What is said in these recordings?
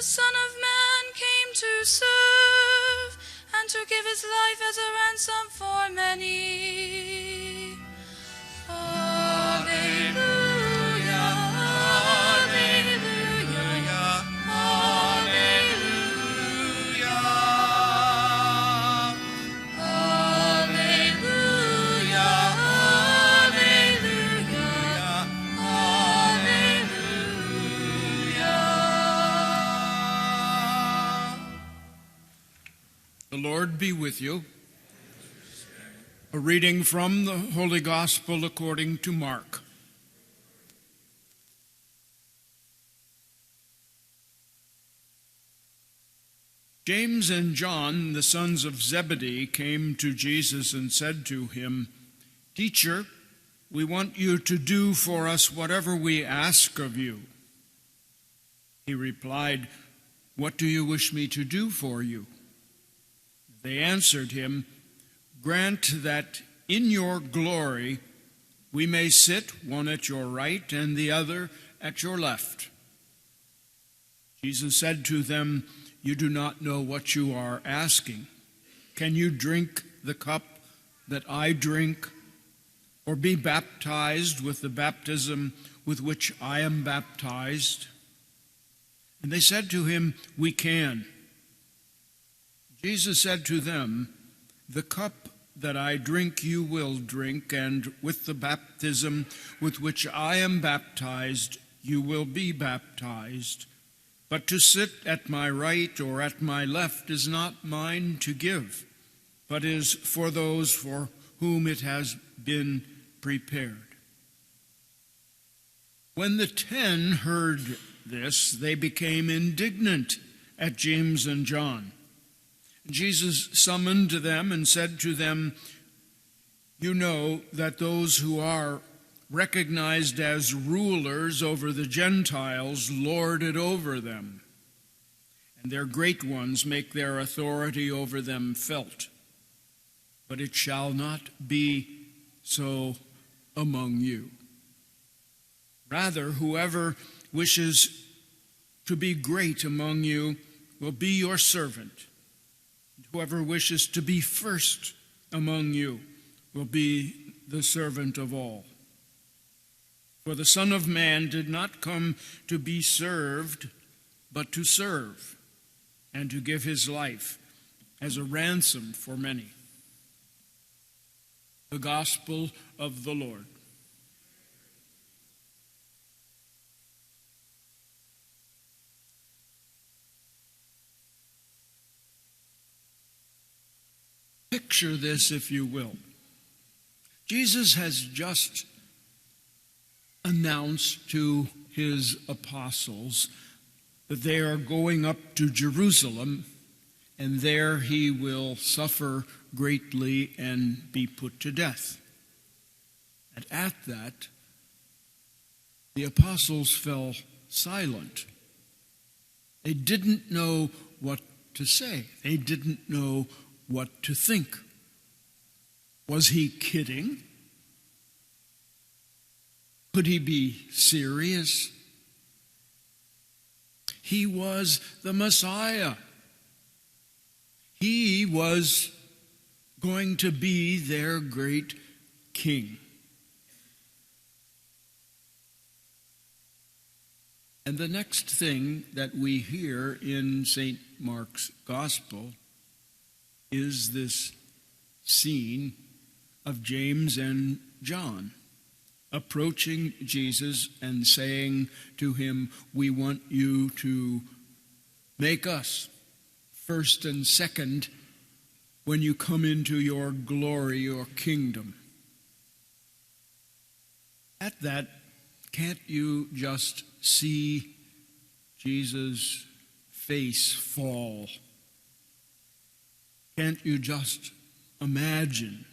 the Son of Man came to serve, and to give his life as a ransom for many. Alleluia, alleluia, alleluia. Alleluia, alleluia, alleluia. The Lord be with you. A reading from the Holy Gospel according to Mark. James and John, the sons of Zebedee, came to Jesus and said to him, "Teacher, we want you to do for us whatever we ask of you." He replied, "What do you wish me to do for you?" They answered him, "Grant that in your glory we may sit, one at your right and the other at your left." Jesus said to them, "You do not know what you are asking. Can you drink the cup that I drink, or be baptized with the baptism with which I am baptized?" And they said to him, "We can." Jesus said to them, "The cup that I drink you will drink, and with the baptism with which I am baptized you will be baptized. But to sit at my right or at my left is not mine to give, but is for those for whom it has been prepared." When the 10 heard this, they became indignant at James and John. Jesus summoned them and said to them, "You know that those who are recognized as rulers over the Gentiles lord it over them, and their great ones make their authority over them felt. But it shall not be so among you. Rather, whoever wishes to be great among you will be your servant. Whoever wishes to be first among you will be the servant of all. For the Son of Man did not come to be served, but to serve, and to give his life as a ransom for many." The Gospel of the Lord. Picture this, if you will. Jesus has just announced to his apostles that they are going up to Jerusalem, and there he will suffer greatly and be put to death. And at that, the apostles fell silent. They didn't know what to say. They didn't know what to think. Was he kidding? Could he be serious? He was the Messiah. He was going to be their great king. And the next thing that we hear in St. Mark's Gospel is this scene of James and John approaching Jesus and saying to him, "We want you to make us first and second when you come into your glory, your kingdom." At that, can't you just see Jesus' face fall? Can't you just imagine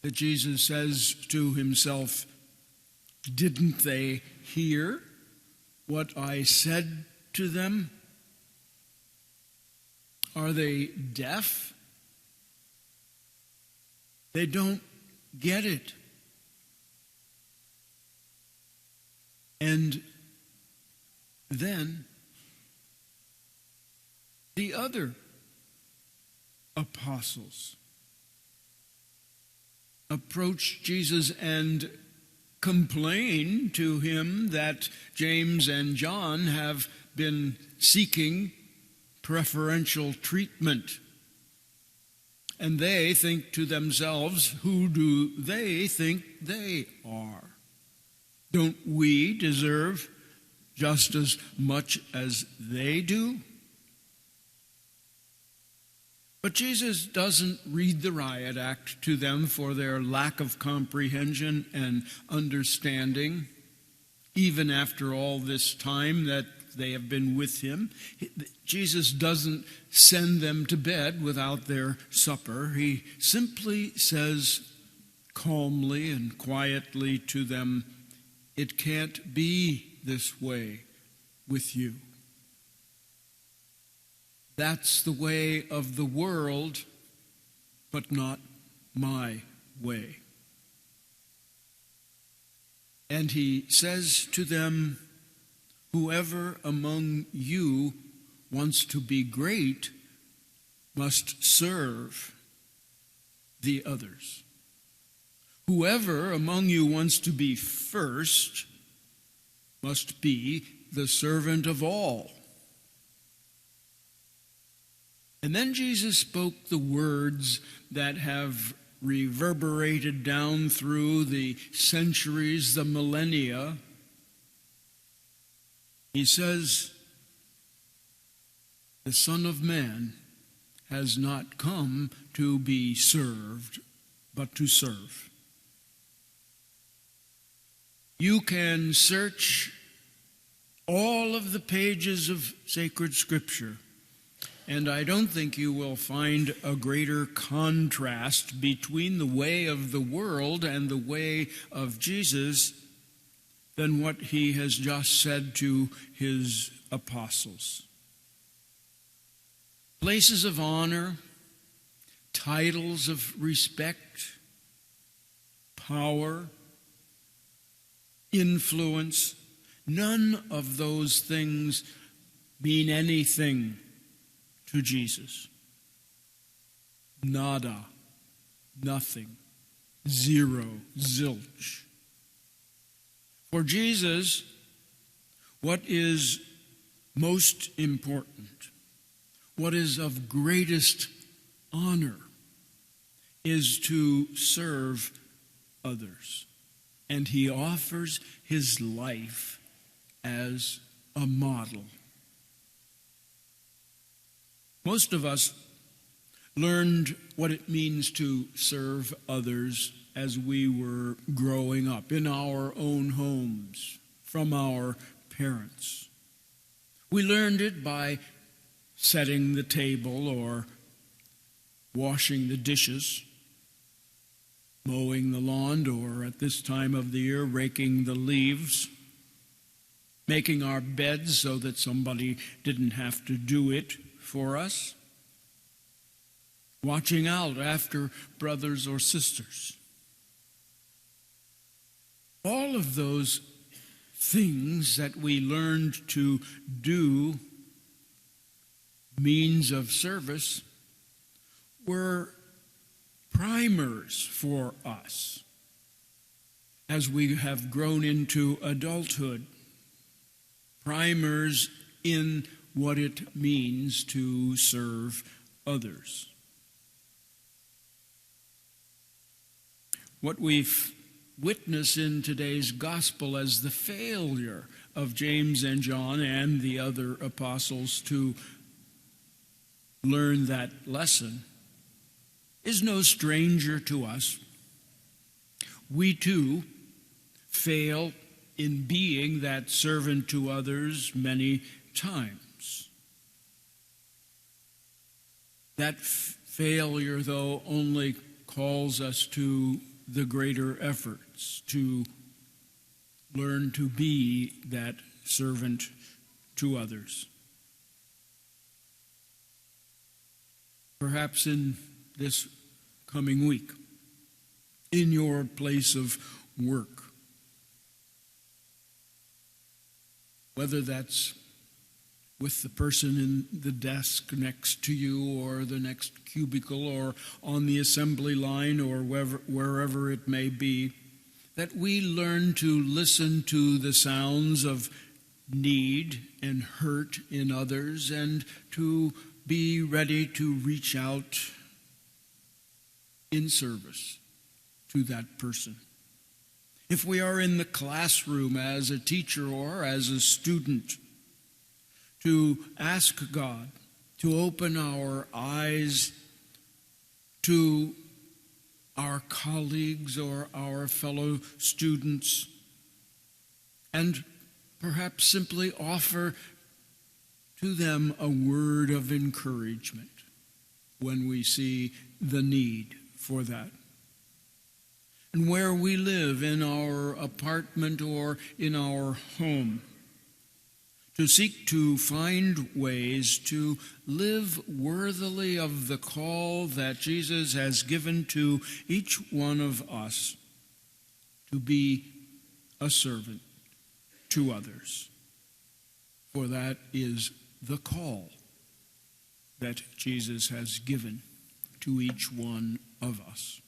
that Jesus says to himself, "Didn't they hear what I said to them? Are they deaf? They don't get it." And then the other apostles approached Jesus and complained to him that James and John have been seeking preferential treatment. And they think to themselves, who do they think they are? Don't we deserve just as much as they do? But Jesus doesn't read the riot act to them for their lack of comprehension and understanding, even after all this time that they have been with him. Jesus doesn't send them to bed without their supper. He simply says calmly and quietly to them, "It can't be this way with you. That's the way of the world, but not my way." And he says to them, "Whoever among you wants to be great must serve the others. Whoever among you wants to be first must be the servant of all." And then Jesus spoke the words that have reverberated down through the centuries, the millennia. He says, "The Son of Man has not come to be served, but to serve." You can search all of the pages of sacred Scripture, and I don't think you will find a greater contrast between the way of the world and the way of Jesus than what he has just said to his apostles. Places of honor, titles of respect, power, influence, none of those things mean anything to Jesus. Nada, nothing, zero, zilch. For Jesus, what is most important, what is of greatest honor, is to serve others. And he offers his life as a model. Most of us learned what it means to serve others as we were growing up in our own homes from our parents. We learned it by setting the table or washing the dishes, mowing the lawn, or at this time of the year, raking the leaves, making our beds so that somebody didn't have to do it for us, watching out after brothers or sisters. All of those things that we learned to do, means of service, were primers for us as we have grown into adulthood. Primers in what it means to serve others. What we've witnessed in today's gospel as the failure of James and John and the other apostles to learn that lesson is no stranger to us. We too fail in being that servant to others many times. That failure, though, only calls us to the greater efforts to learn to be that servant to others. Perhaps in this coming week, in your place of work, whether that's with the person in the desk next to you, or the next cubicle, or on the assembly line, or wherever it may be, that we learn to listen to the sounds of need and hurt in others, and to be ready to reach out in service to that person. If we are in the classroom as a teacher or as a student, to ask God to open our eyes to our colleagues or our fellow students, and perhaps simply offer to them a word of encouragement when we see the need for that. And where we live, in our apartment or in our home, to seek to find ways to live worthily of the call that Jesus has given to each one of us to be a servant to others. For that is the call that Jesus has given to each one of us.